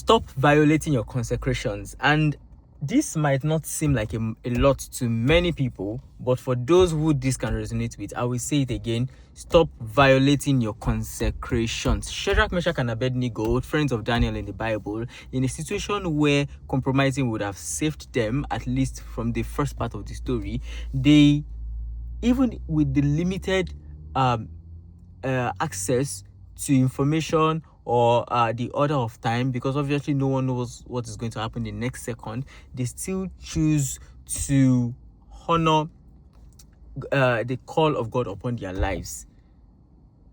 stop violating your consecrations. And this might not seem like a lot to many people, but for those who this can resonate with, I will say it again: stop violating your consecrations. Shedrach, Meshach and Abednego, friends of Daniel in the Bible, in a situation where compromising would have saved them, at least from the first part of the story, they, even with the limited access to information or the order of time, because obviously no one knows what is going to happen the next second, they still choose to honor the call of God upon their lives.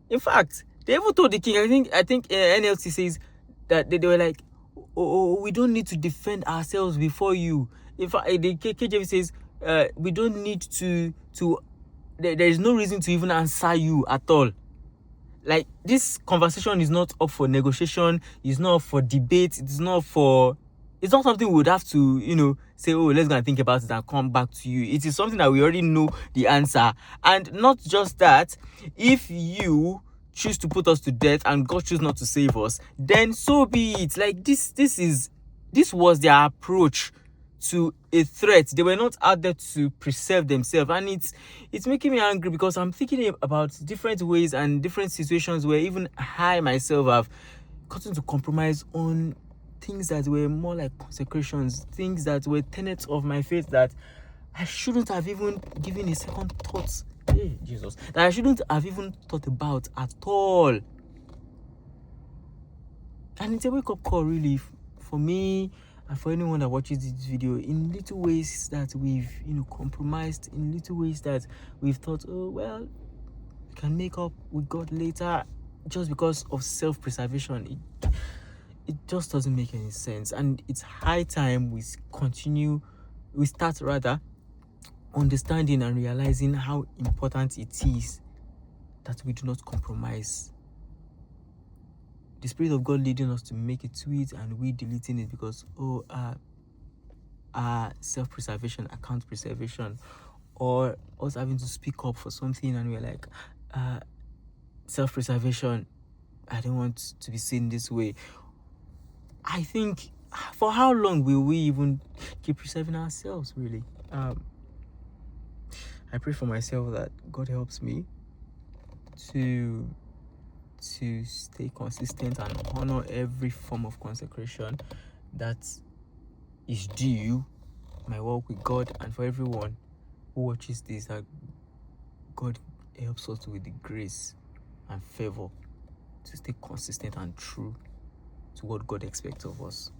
In fact, they even told the king, I think NLT says that they were like, oh, we don't need to defend ourselves before you. In fact, the KJV says we don't need to there is no reason to even answer you at all. Like, this conversation is not up for negotiation, it's not up for debate, it's not something we would have to, say, oh, let's go and think about it and come back to you. It is something that we already know the answer. And not just that, if you choose to put us to death and God choose not to save us, then so be it. Like, this was their approach to a threat. They were not out there to preserve themselves, and it's making me angry, because I'm thinking about different ways and different situations where even I myself have gotten to compromise on things that were more like consecrations, things that were tenets of my faith that I shouldn't have even given a second thought. Hey, Jesus, that I shouldn't have even thought about at all. And it's a wake-up call, really, for me and for anyone that watches this video, in little ways that we've compromised, in little ways that we've thought, oh well, we can make up with God later, just because of self-preservation. It just doesn't make any sense. And it's high time we start understanding and realizing how important it is that we do not compromise. The Spirit of God leading us to make a tweet and we deleting it because self-preservation, account preservation, or us having to speak up for something and we're like, self-preservation, I don't want to be seen this way. I think, for how long will we even keep preserving ourselves, really? I pray for myself that God helps me to stay consistent and honor every form of consecration that is due my walk with God, and for everyone who watches this, that God helps us with the grace and favor to stay consistent and true to what God expects of us.